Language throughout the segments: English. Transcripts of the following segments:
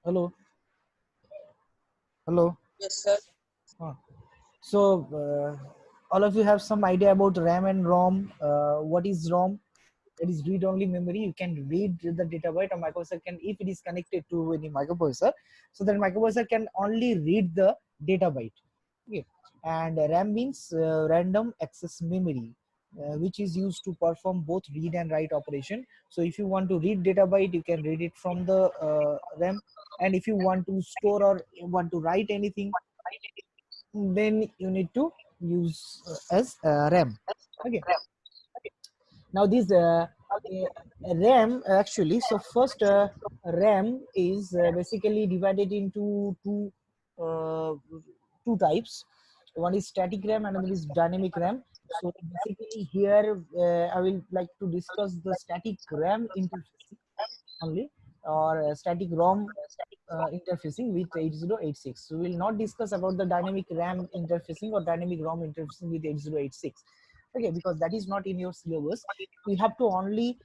Hello. Hello. Yes, sir. Uh, So, all of you have some idea about RAM and ROM. What is ROM? It is read-only memory. You can read the data byte. A microprocessor can, if it is connected to any microprocessor, so then microprocessor can only read the data byte. Okay. And RAM means random access memory, which is used to perform both read and write operation. So if you want to read data byte, you can read it from the RAM. And if you want to store or want to write anything, then you need to use as RAM. Okay. Now this RAM actually, so first RAM is basically divided into uh, two types. One is static RAM, another is dynamic RAM. So basically here I will like to discuss the static RAM interface only, or static ROM interfacing with 8086. So we will not discuss about the dynamic RAM interfacing or dynamic ROM interfacing with 8086. Okay, because that is not in your syllabus. We have to only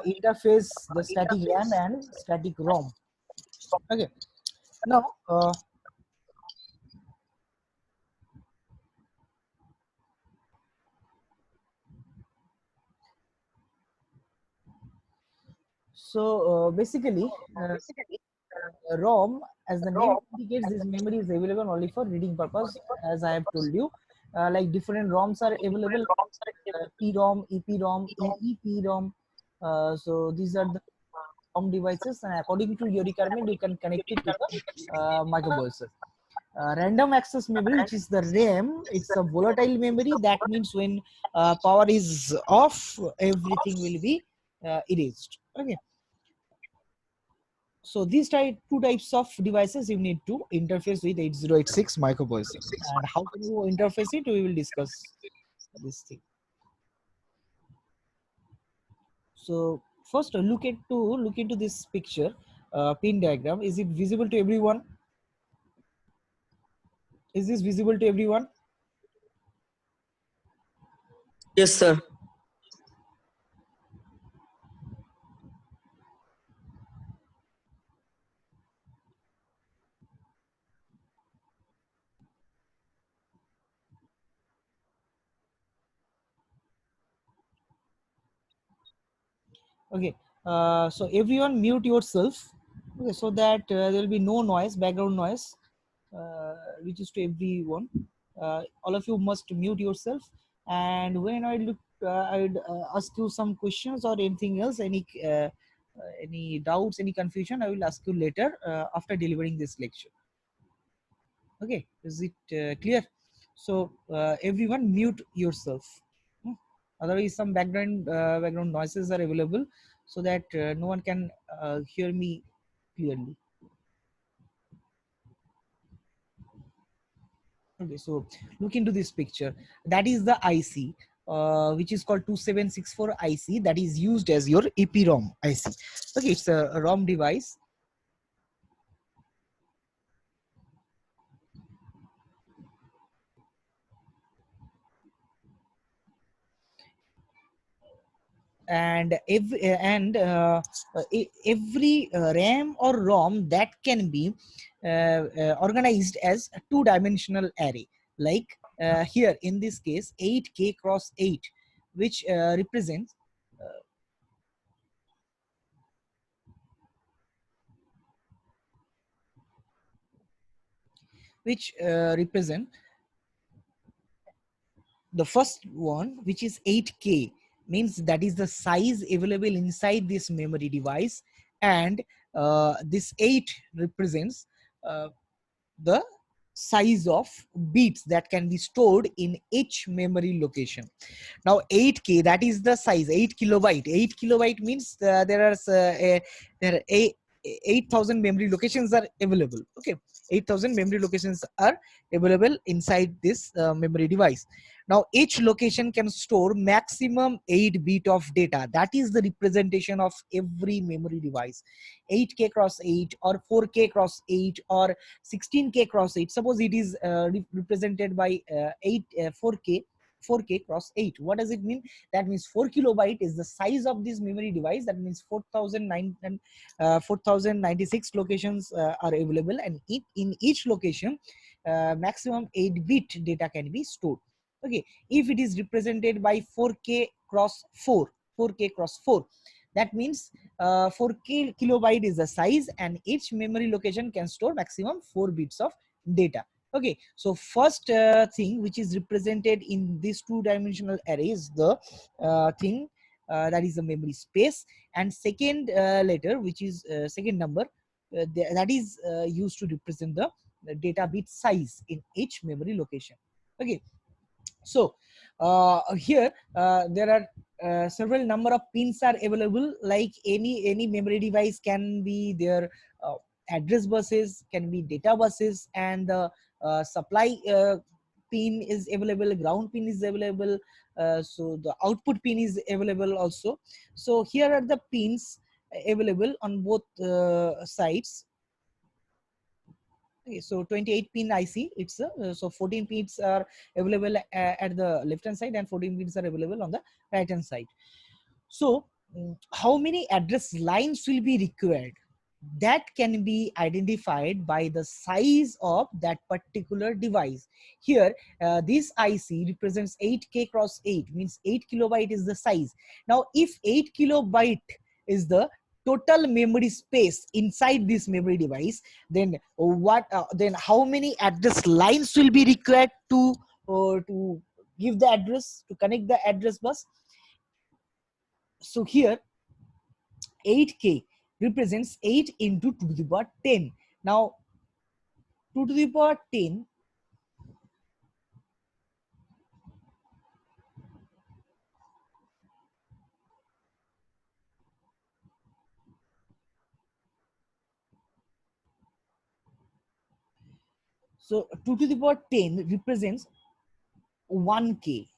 interface the static RAM and static ROM. Okay, now basically ROM, as the name indicates, this memory is available only for reading purpose. As I have told you, like different ROMs are available, PROM, EPROM, EEPROM. So these are the ROM devices, and according to your requirement, you can connect it to the microprocessor. Random access memory, which is the RAM, it's a volatile memory. That means when power is off, everything will be erased. Okay. So these two types of devices you need to interface with 8086 microprocessor. And how can you interface it? We will discuss this thing. So first, look into this picture, pin diagram. Is it visible to everyone? Is this visible to everyone? Yes, sir. Okay. So everyone mute yourself. Okay, so that there will be no noise, background noise, which is to everyone. All of you must mute yourself. And when I look, I'd ask you some questions or anything else, any doubts, any confusion, I will ask you later after delivering this lecture. Okay, is it clear? So everyone mute yourself. Hmm. Otherwise, some background noises are available, so that no one can hear me clearly. Okay, so look into this picture. That is the IC, which is called 2764 IC, that is used as your EPROM IC. Okay, it's a ROM device. And every RAM or ROM that can be organized as a two-dimensional array, like here in this case 8K cross 8, which represents represent the first one, which is 8K, means that is the size available inside this memory device. And this 8 represents the size of bits that can be stored in each memory location. Now 8K, that is the size, 8 kilobyte. 8 kilobyte means there are 8,000 memory locations are available. Okay, 8,000 memory locations are available inside this memory device. Now each location can store maximum 8 bit of data. That is the representation of every memory device. 8K cross 8 or 4K cross 8 or 16K cross 8. Suppose it is represented by 4K. 4K cross 8. What does it mean? That means 4 kilobyte is the size of this memory device. That means 4096 locations are available, and in each location maximum 8-bit data can be stored. Okay, if it is represented by 4K cross 4, 4K cross 4, that means 4K kilobyte is the size, and each memory location can store maximum 4 bits of data. Okay, so first thing which is represented in this two-dimensional array is the thing that is the memory space, and second letter, which is second number, that is used to represent the data bit size in each memory location. Okay, so here there are several number of pins are available. Like any memory device can be their address buses, can be data buses, and the supply pin is available, ground pin is available, so the output pin is available also. So here are the pins available on both sides. Okay, so 28 pin IC, it's so 14 pins are available at the left hand side, and 14 pins are available on the right hand side. So how many address lines will be required? That can be identified by the size of that particular device. Here this IC represents 8K cross 8, means 8 kilobyte is the size. Now if 8 kilobyte is the total memory space inside this memory device, then then how many address lines will be required to give the address, to connect the address bus? So here 8K represents 8 into 2 to the power 10. Now 2 to the power 10 so 2 to the power 10 represents 1K.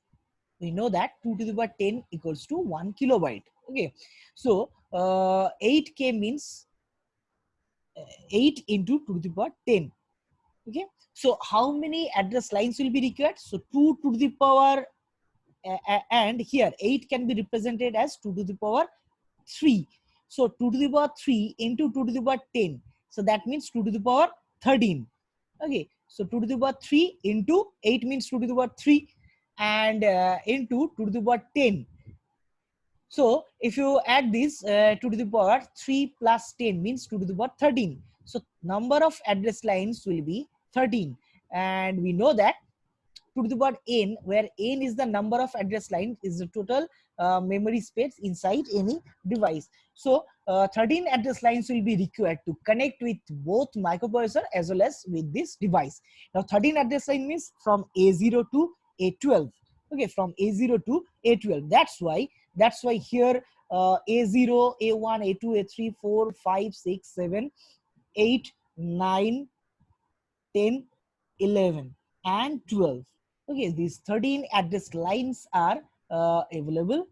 We know that 2 to the power 10 equals to 1 kilobyte. Okay, so 8K means 8 into 2 to the power 10. Okay, so how many address lines will be required? So 2 to the power and here 8 can be represented as 2 to the power 3. So 2 to the power 3 into 2 to the power 10. So that means 2 to the power 13. Okay, so 2 to the power 3 into 8 means 2 to the power 3, and into 2 to the power 10. So if you add this 2 to the power 3 plus 10 means 2 to the power 13. So number of address lines will be 13, and we know that 2 to the power n, where n is the number of address lines, is the total memory space inside any device. So 13 address lines will be required to connect with both microprocessor as well as with this device. Now 13 address line means from A0 to A12. Okay, from A0 to A12. That's why here A0, A1, A2, A3, 4, 5, 6, 7, 8, 9, 10, 11, and 12. Okay, these 13 address lines are available.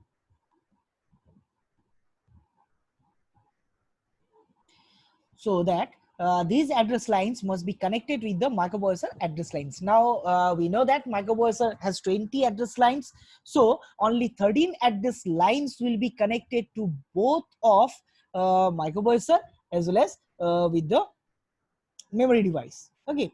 So that these address lines must be connected with the microprocessor address lines. Now we know that microprocessor has 20 address lines, so only 13 address lines will be connected to both of microprocessor as well as with the memory device. Okay,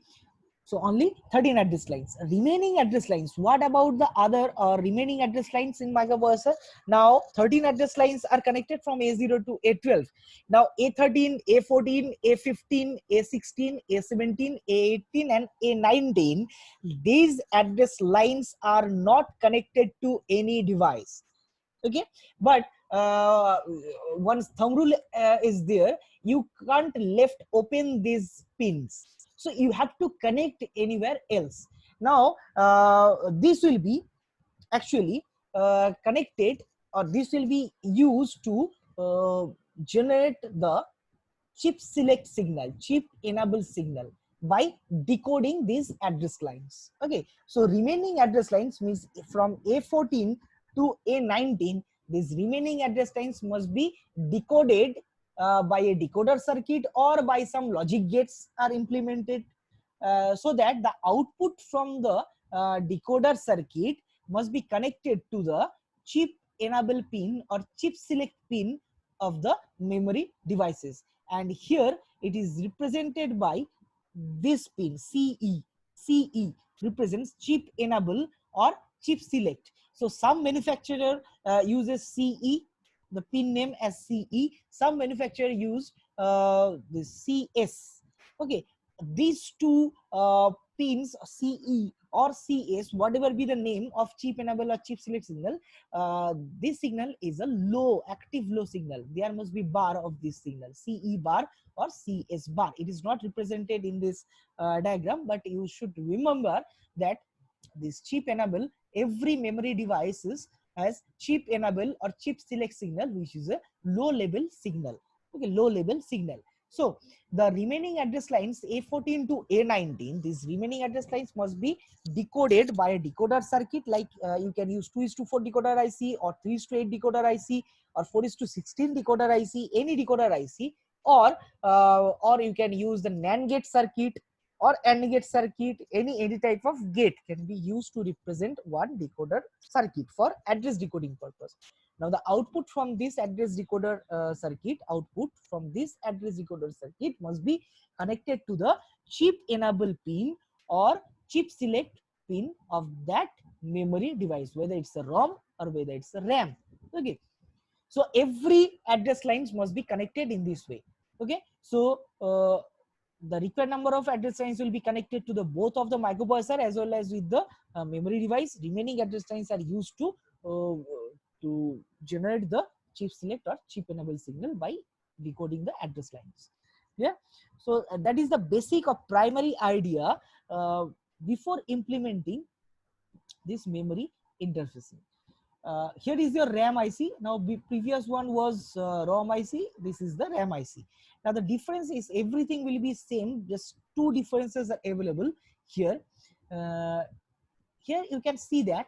so only 13 address lines. Remaining address lines, what about the other remaining address lines in microprocessor? Now 13 address lines are connected from A0 to A12. Now A13, A14, A15, A16, A17, A18, and A19, these address lines are not connected to any device. Okay, but once thumb rule is there, you can't left open these pins, so you have to connect anywhere else. Now this will be actually connected, or this will be used to generate the chip select signal, chip enable signal, by decoding these address lines. Okay, so remaining address lines means from A14 to A19, these remaining address lines must be decoded by a decoder circuit or by some logic gates are implemented, so that the output from the decoder circuit must be connected to the chip enable pin or chip select pin of the memory devices. And here it is represented by this pin CE. CE represents chip enable or chip select. So some manufacturer uses CE, the pin name as CE. Some manufacturer use the CS. Okay, these two pins CE or CS, whatever be the name of chip enable or chip select signal, this signal is a low, active low signal. There must be bar of this signal, CE bar or CS bar. It is not represented in this diagram, but you should remember that this chip enable, every memory devices has chip enable or chip select signal, which is a low level signal. Okay, low level signal. So the remaining address lines A14 to A19, these remaining address lines must be decoded by a decoder circuit, like you can use 2:4 decoder IC or 3:8 decoder IC or 4:16 decoder IC, any decoder IC, or you can use the NAND gate circuit or AND gate circuit. Any type of gate can be used to represent one decoder circuit for address decoding purpose. Now the output from this address decoder circuit must be connected to the chip enable pin or chip select pin of that memory device, whether it's a ROM or whether it's a RAM. Okay, so every address lines must be connected in this way. Okay, so the required number of address lines will be connected to the both of the microprocessor as well as with the memory device. Remaining address lines are used to generate the chip select or chip enable signal by decoding the address lines. Yeah, so that is the basic or primary idea before implementing this memory interfacing. Here is your RAM IC. Now, previous one was ROM IC. This is the RAM IC. Now, the difference is everything will be same. Just two differences are available here. Here you can see that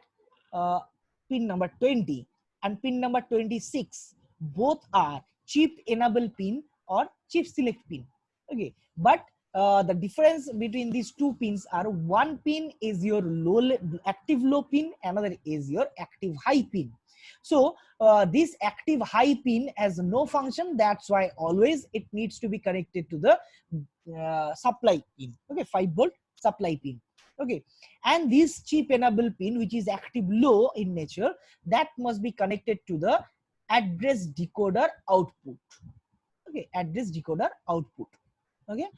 pin number 20 and pin number 26 both are chip enable pin or chip select pin. Okay, but the difference between these two pins are one pin is your active low pin, another is your active high pin. So this active high pin has no function. That's why always it needs to be connected to the supply pin. Okay, 5-volt supply pin. Okay, and this chip enable pin, which is active low in nature, that must be connected to the address decoder output. Okay, address decoder output. Okay,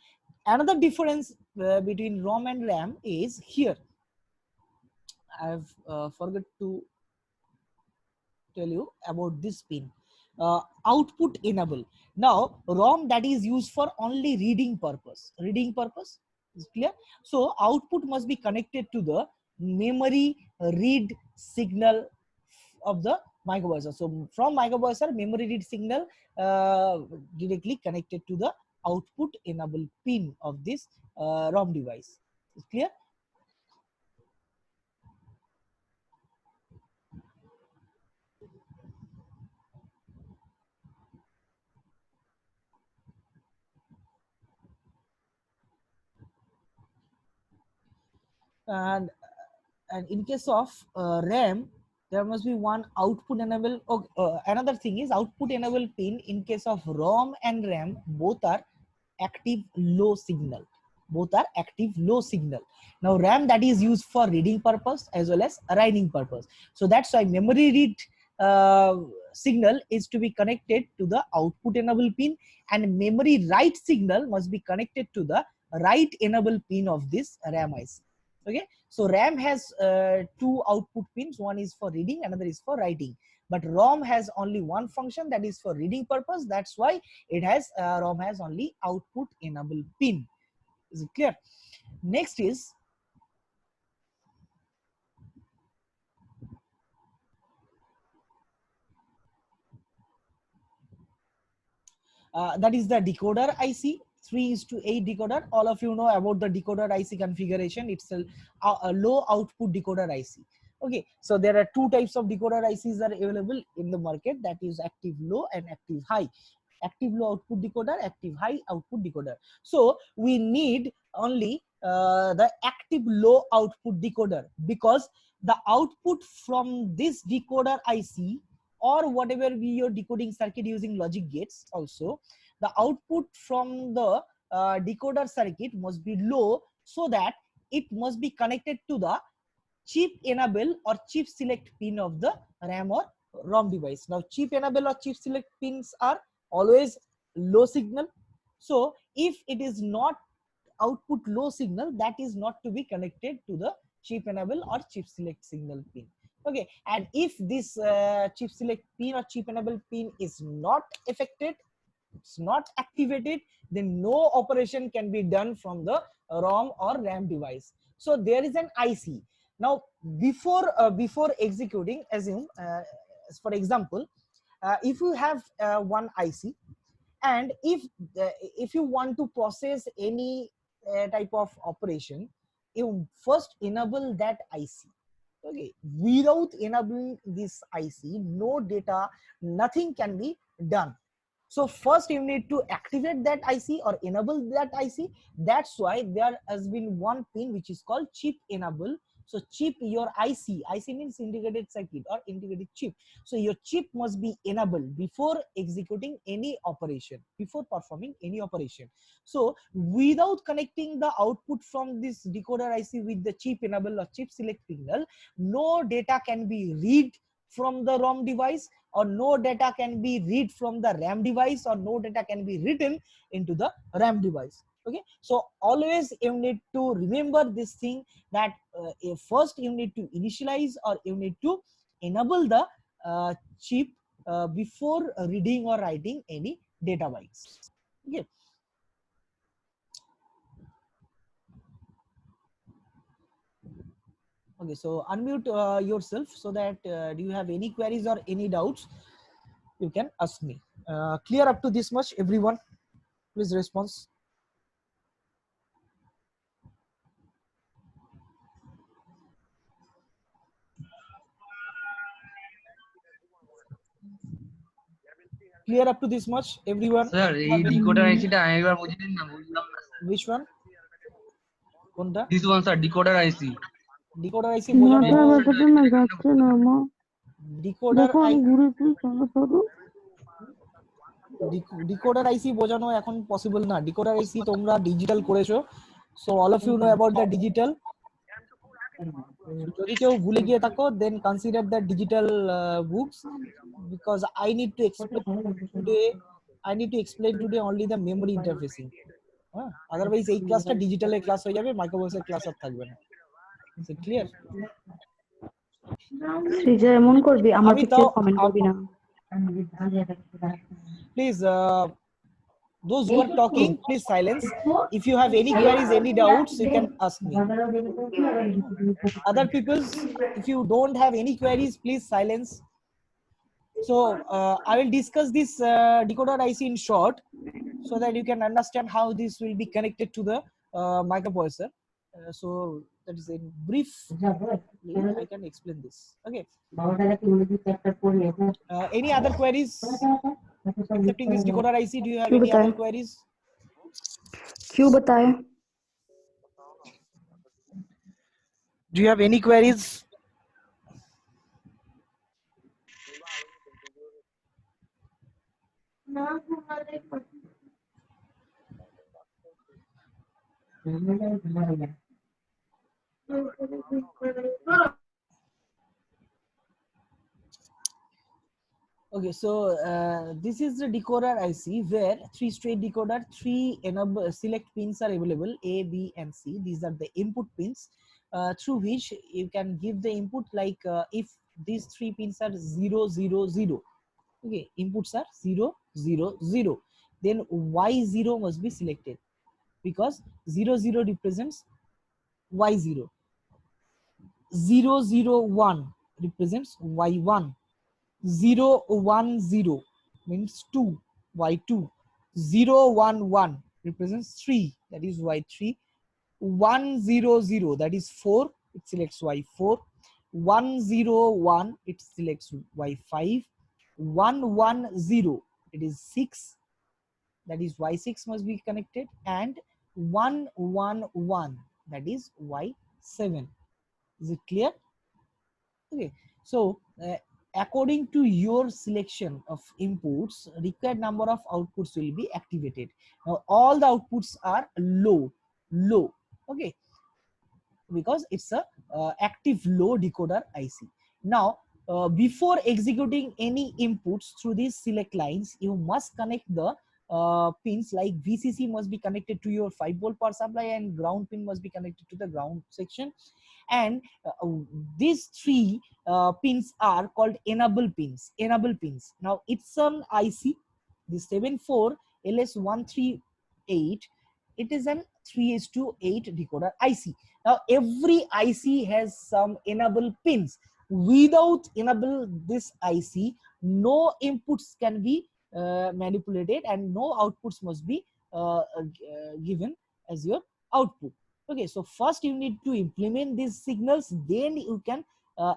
another difference between ROM and RAM is here. I've forgot to tell you about this pin. Output enable. Now ROM, that is used for only reading purpose. Reading purpose is clear. So output must be connected to the memory read signal of the microprocessor. So from microprocessor, memory read signal directly connected to the output enable pin of this ROM device. Is clear? And in case of RAM, there must be one output enable. Another thing is output enable pin in case of ROM and RAM, both are active low signal. Both are active low signal. Now RAM, that is used for reading purpose as well as writing purpose. So that's why memory read signal is to be connected to the output enable pin, and memory write signal must be connected to the write enable pin of this RAM IC. Okay, so RAM has two output pins. One is for reading, another is for writing. But ROM has only one function, that is for reading purpose. That's why it has ROM has only output enable pin. Is it clear? Next is that is the decoder IC. 3:8 decoder. All of you know about the decoder IC configuration. It's a low output decoder IC. Okay, so there are two types of decoder ICs are available in the market, that is active low and active high. Active low output decoder, active high output decoder. So we need only the active low output decoder, because the output from this decoder IC or whatever be your decoding circuit using logic gates also, the output from the decoder circuit must be low, so that it must be connected to the chip enable or chip select pin of the RAM or ROM device. Now chip enable or chip select pins are always low signal. So if it is not output low signal, that is not to be connected to the chip enable or chip select signal pin. Okay, and if this chip select pin or chip enable pin is not affected, it's not activated, then no operation can be done from the ROM or RAM device. So there is an IC. Now before executing, assume for example, if you have one IC, and if you want to process any type of operation, you first enable that IC. Okay, without enabling this IC, no data, nothing can be done. So first you need to activate that IC or enable that IC. That's why there has been one pin which is called chip enable. So chip, your IC means integrated circuit or integrated chip. So your chip must be enabled before executing any operation, before performing any operation. So without connecting the output from this decoder IC with the chip enable or chip select signal, no data can be read from the ROM device, or no data can be read from the RAM device, or no data can be written into the RAM device. Okay, so always you need to remember this thing, that first you need to initialize or you need to enable the chip before reading or writing any data bytes. Okay. Okay, so unmute yourself, so that do you have any queries or any doubts, you can ask me. Clear up to this much, everyone? Please response. Clear up to this much, everyone? Sir এই decoder আইসিটা আমি একবার বুঝিয়ে না, বুঝলাম না sir. Which one? কোনটা? This one sir, decoder IC. Decoder IC বোঝানো, মাথা না যাচ্ছে না মা, ডিকোডার দেখো আমি ঘুরে তুই সরো। ডিকোডার আইসি বোঝানো এখন পসিবল না। ডিকোডার আইসি তোমরা ডিজিটাল করেছো, so all of you know about the digital. যদি কেউ ভুলে গিয়ে থাকো, then consider the digital books, because I need to explain today only the memory interfacing. হ্যাঁ, আদারওয়াইজ এই ক্লাসটা ডিজিটালের ক্লাস হয়ে যাবে, মাইক্রোবসের ক্লাস আর থাকবে না। ক্লিয়ার? সৃজা এমন করবি, আমার পিছে কমেন্ট করবি না please. Those who are talking, please silence. If you have any queries, any doubts, you can ask me. Other people, if you don't have any queries, please silence. So I will discuss this decoder IC in short, so that you can understand how this will be connected to the microprocessor. So that is in brief, I can explain this. Okay. Any other queries accepting this decoder IC? Do you have any other queries? क्यों बताए? Do you have any queries? Okay, so this is the decoder IC, where 3 straight decoder, 3 enable select pins are available, A, B, and C. These are the input pins through which you can give the input, like if these 3 pins are 0, 0, 0. Okay, inputs are 0, 0, 0. Then Y0 must be selected, because 0, 0 represents Y0. 0, 0, 1 represents Y1. 0, 1, 0 means 2, Y2. 0, 1, 1 represents 3, that is Y3. 1, 0, 0, that is 4, it selects Y4. 1, 0, 1, it selects Y5. 1, 1, 0, it is 6, that is Y6 must be connected. And 1, 1, 1, that is Y7. Is it clear? Okay, so according to your selection of inputs, required number of outputs will be activated. Now all the outputs are low. Okay, because it's a active low decoder IC. Now before executing any inputs through these select lines, you must connect the pins, like VCC must be connected to your 5 volt power supply, and ground pin must be connected to the ground section, and these three pins are called enable pins. Now it's an IC, the 74LS138. It is an 3:8 decoder IC. Now every IC has some enable pins. Without enable this IC, no inputs can be manipulated, and no outputs must be given as your output. Okay, so first you need to implement these signals, then you can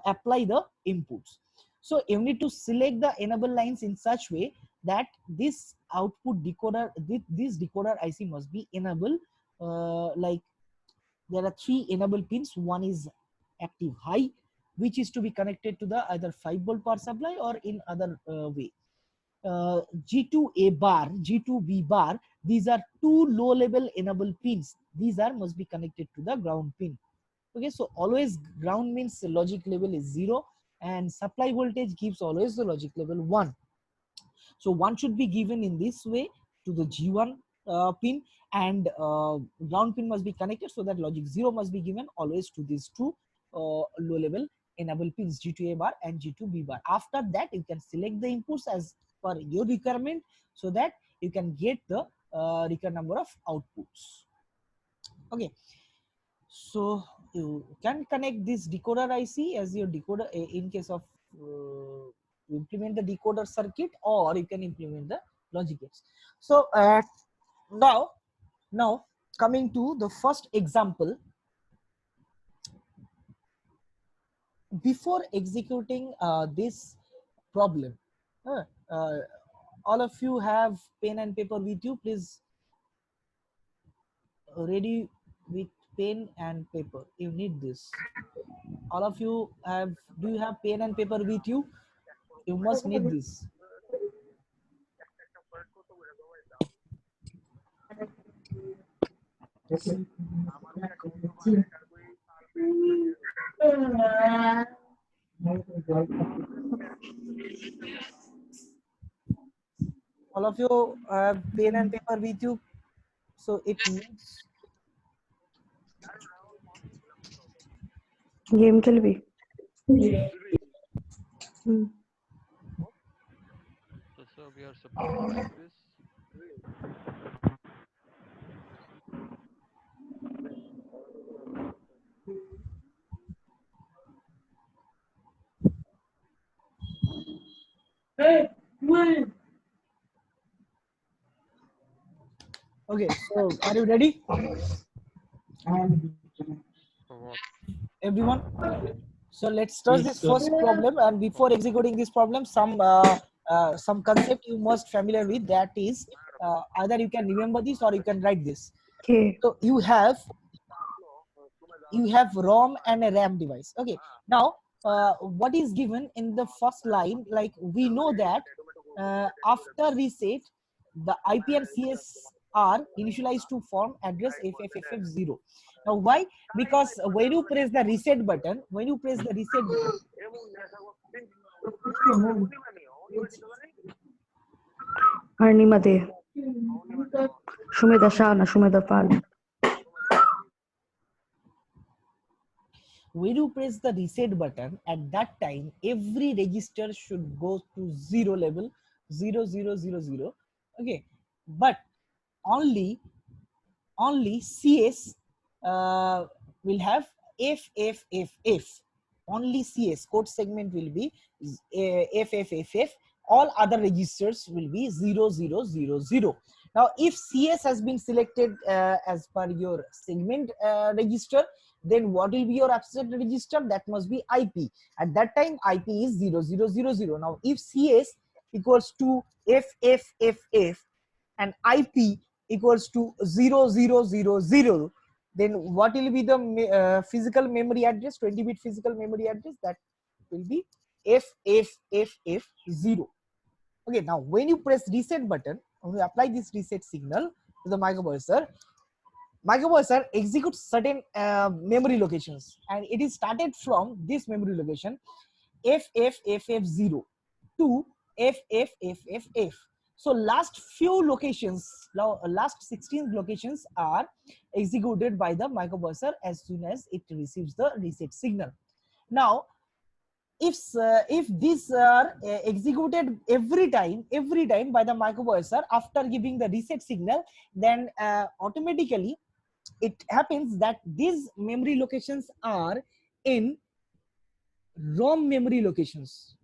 apply the inputs. So you need to select the enable lines in such way that this output decoder, this decoder IC must be enabled. Like there are 3 enable pins. One is active high, which is to be connected to the either 5 volt power supply or in other way. G2A bar, G2B bar, these are 2 low level enable pins. These are must be connected to the ground pin. Okay, so always ground means the logic level is 0, and supply voltage gives always the logic level 1. So 1 should be given in this way to the G1 pin, and ground pin must be connected, so that logic 0 must be given always to these 2 low level enable pins, G2A bar and G2B bar. After that, you can select the inputs as per your requirement, so that you can get the required number of outputs. Okay, so you can connect this decoder IC as your decoder in case of implement the decoder circuit, or you can implement the logic gates. So now coming to the first example. Before executing this problem, all of you have pen and paper with you. Please ready with pen and paper. You need this. All of you have, do you have pen and paper with you? You must need this. All of you have pen and paper with you, so it needs. Game खेल भी So we are supposed to like this. Okay, so are you ready, For what? everyone? So let's start this first problem, and before executing this problem, some concept you must familiar with. That is, either you can remember this or you can write this. Okay. So you have ROM and a RAM device. Okay, now what is given in the first line? Like we know that after reset, the IP and CS are initialized to form address FFFF0. Now why? Because when you press the reset button, Arnimade. Shumeda Shana, Shumeda Fal. when you press the reset button, at that time every register should go to 0 level, 0 0 0 0. Okay, but only CS will have FFFF. Only CS code segment will be FFFF. All other registers will be 0 0 0 0. Now if CS has been selected as per your segment register, then what will be your offset register? That must be IP. At that time IP is 0 0 0 0. Now if CS equals to FFFF and IP equals to 0 0 0 0, then what will be the physical memory address, 20-bit physical memory address? That will be FFFF0. Okay, now when you press reset button, when you apply this reset signal to the microprocessor, microprocessor executes certain memory locations, and it is started from this memory location FFFF0 to FFFFF. So last few locations, last 16 locations are executed by the microprocessor as soon as it receives the reset signal. Now if these are executed every time by the microprocessor after giving the reset signal, then automatically it happens that these memory locations are in ROM memory locations.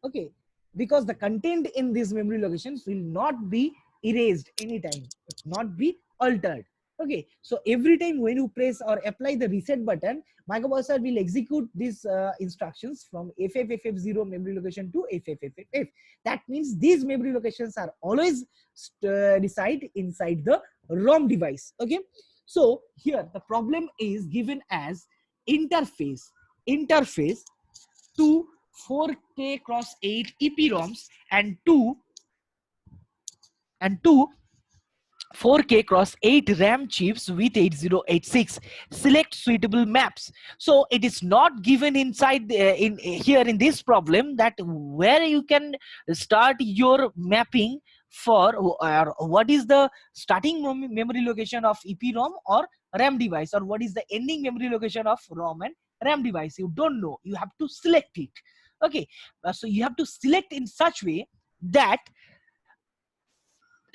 Okay, because the content in these memory locations will not be erased anytime, it not be altered. Okay, so every time when you press or apply the reset button, microprocessor will execute these instructions from FFFF0 memory location to FFFF. That means these memory locations are always reside inside the ROM device. Okay, so here the problem is given as interface to 4K cross 8 EPROMs and two 4K cross 8 RAM chips with 8086. Select suitable maps. So it is not given inside in here in this problem that where you can start your mapping for what is the starting memory location of EPROM or RAM device, or what is the ending memory location of ROM and RAM device. You don't know. You have to select it. Okay, so you have to select in such way that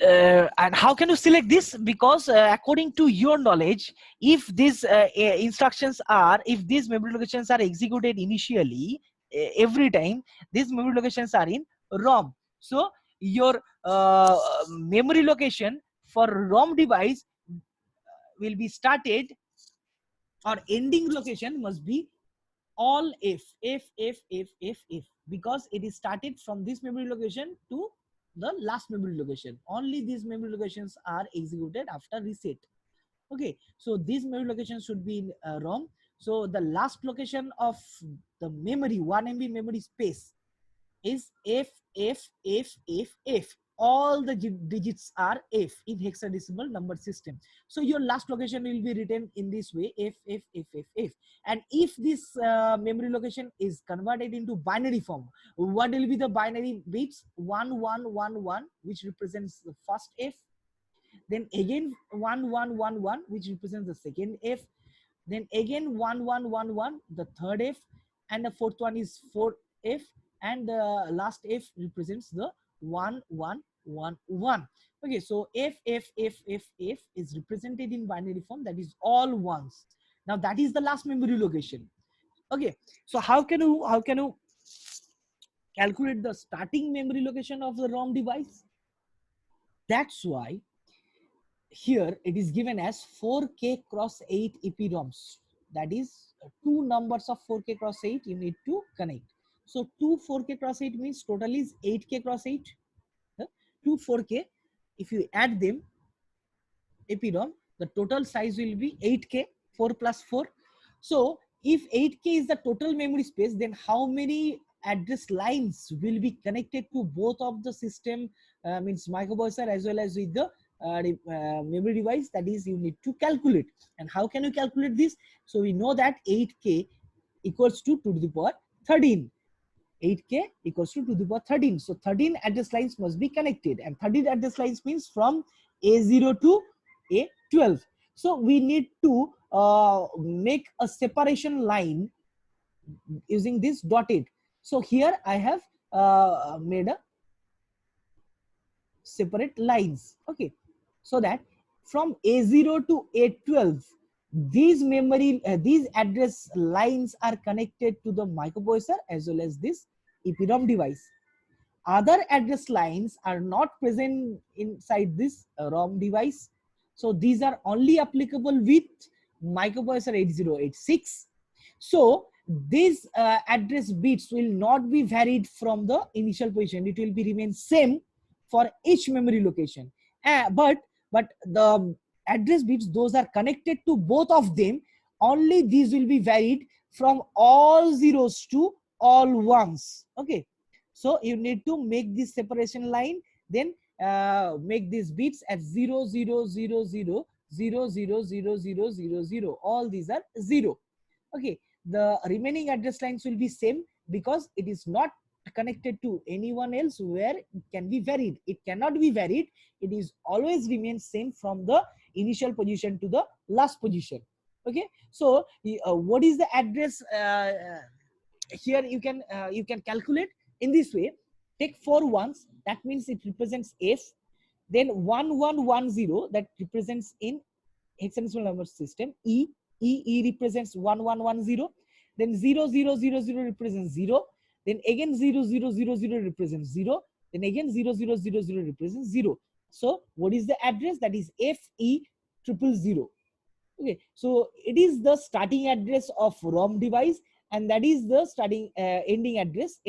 and how can you select this? Because according to your knowledge, if these if these memory locations are executed initially every time, these memory locations are in ROM. So your memory location for ROM device will be started, or ending location must be all F, because it is started from this memory location to the last memory location. Only these memory locations are executed after reset. Okay, so these memory locations should be in ROM. So the last location of the memory, 1 MB memory space, is FFFFF. All the digits are F in hexadecimal number system. So your last location will be written in this way, FFFFF. And if this memory location is converted into binary form, what will be the binary bits? 1111, which represents the first F. Then again 1111, which represents the second F. Then again 1111, the third F. And the fourth one is 4F. And the last F represents the 1111. Okay, so FFFFF is represented in binary form, that is all ones. Now that is the last memory location. Okay, so how can you calculate the starting memory location of the ROM device? That's why here it is given as 4K cross 8 EPROMs. That is two numbers of 4K cross 8 you need to connect. So 2 4K cross 8 means total is 8K cross 8. 2 4K, if you add them, EPROM, the total size will be 8K, 4 plus 4. So if 8K is the total memory space, then how many address lines will be connected to both of the system, means microprocessor as well as with the memory device? That is, you need to calculate. And how can you calculate this? So we know that 8K equals to 2 to the power 13. 8K equals to 2 to the power 13. So 13 address lines must be connected, and 13 address lines means from A0 to A12. So we need to make a separation line using this dotted. So here I have made a separate lines. Okay, so that from A0 to A12, these these address lines are connected to the microprocessor as well as this EPROM device. Other address lines are not present inside this ROM device. So these are only applicable with microprocessor 8086. So these address bits will not be varied from the initial position. It will be remain same for each memory location. But the address bits, those are connected to both of them, only these will be varied from all zeros to all ones. Okay, so you need to make this separation line, then make these bits at 0 0 0 0 0 0 0 0 0 0. All these are 0. Okay, the remaining address lines will be same because it is not connected to anyone else where it can be varied. It cannot be varied. It is always remains same from the initial position to the last position. Okay, so what is the address here? You can calculate in this way. Take 4 ones, that means it represents F. Then 1110, that represents in hexadecimal number system E represents 1110. Then 0000 represents 0. Then again 0000 represents 0. Then again 0000 represents 0. So what is the address? That is FE000. Okay, so it is the starting address of ROM device, and that is the starting ending address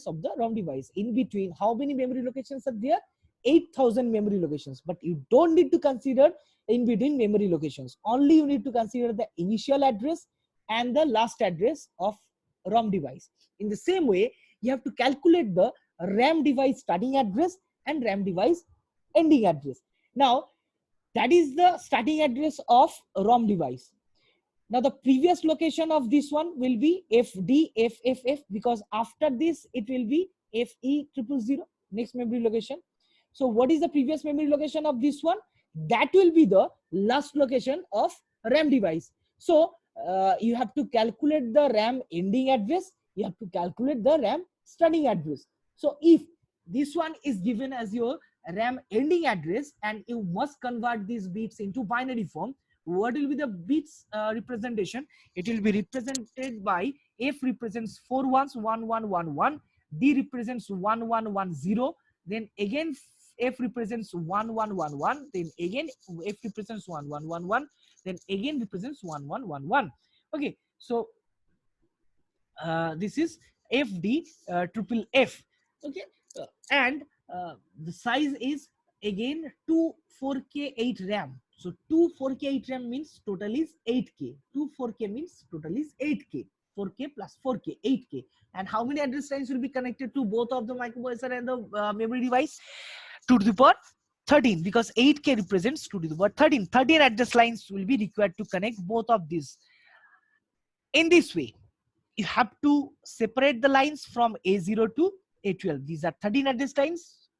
of the ROM device. In between, how many memory locations are there? 8,000 memory locations. But you don't need to consider in between memory locations. Only you need to consider the initial address and the last address of ROM device. In the same way, you have to calculate the RAM device starting address and RAM device ending address. Now, that is the starting address of ROM device. Now the previous location of this one will be FD FFF, because after this it will be FE000, next memory location. So what is the previous memory location of this one? That will be the last location of RAM device. So you have to calculate the RAM ending address, you have to calculate the RAM starting address. So if this one is given as your RAM ending address and you must convert these bits into binary form, what will be the bits representation? It will be represented by F represents 4 ones, 1 1 1 1, D represents 1 1 1 0, then again F represents 1 1 1 1, then again F represents 1 1 1 1, then again represents 1 1 1 1. Okay, so this is FD triple F. Okay, and the size is again 2 4K 8 RAM. So 2 4K 8 RAM means total is 8K. 2 4K means total is 8K. 4K plus 4K, 8K. And how many address lines will be connected to both of the microprocessor and the memory device? 2 to the power 13, because 8K represents 2 to the power 13. 13 address lines will be required to connect both of these. In this way, you have to separate the lines from A0 to A12. These are 13 address lines.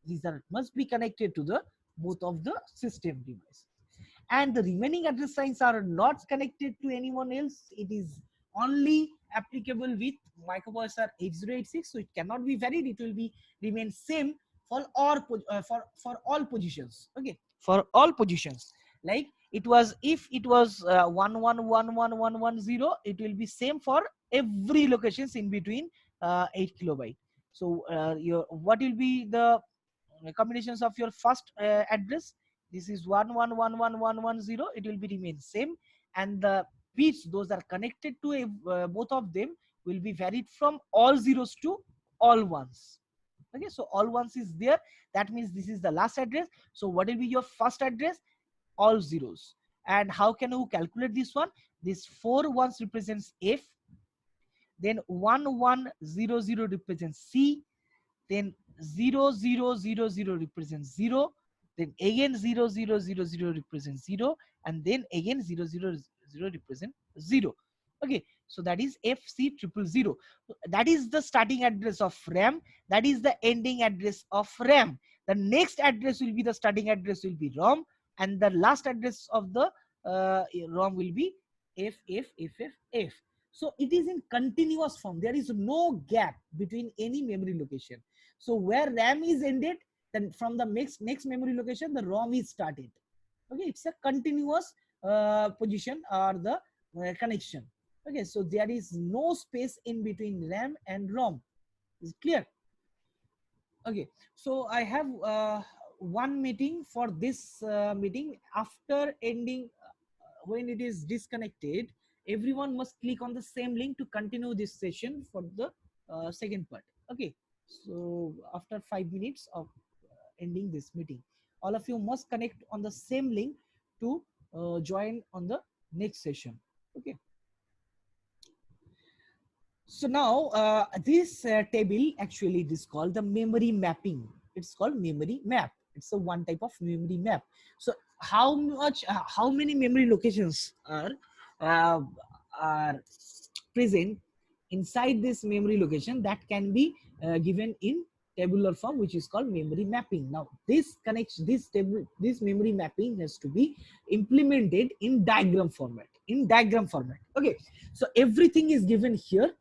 These are must be connected to the both of the system device. And the remaining address lines are not connected to anyone else. It is only applicable with microprocessor 8086. So it cannot be varied. It will be remain same for all positions. Okay, for all positions. Like it was, if it was 11111110, it will be same for every locations in between 8 kilobyte. So what will be the combinations of your first address? This is 111110. It will be remain same, and the bits those are connected to both of them will be varied from all zeros to all ones. Okay, so all ones is there. That means this is the last address. So what will be your first address? All zeros. And how can you calculate this one? This 4 ones represents F, then 1100 represents C, then 0000 represents 0, then again 0000 represents 0, and then again 000 represents 0. Okay, so that is FC000. That is the starting address of RAM. That is the ending address of RAM. The next address will be the starting address will be ROM, and the last address of the ROM will be FFFFF. So it is in continuous form. There is no gap between any memory location. So where RAM is ended, then from the next memory location, the ROM is started. Okay, it's a continuous position or the connection. Okay, so there is no space in between RAM and ROM. Is clear? Okay, so I have one meeting for this meeting. After ending, when it is disconnected, everyone must click on the same link to continue this session for the second part. Okay, so after 5 minutes of ending this meeting, all of you must connect on the same link to join on the next session. Okay, So now this table actually it is called the memory mapping. It's called memory map. It's a one type of memory map. So how many memory locations uh, are present inside this memory location, that can be given in tabular form, which is called memory mapping. Now this connects this table, this memory mapping has to be implemented in diagram format. Okay, so everything is given here.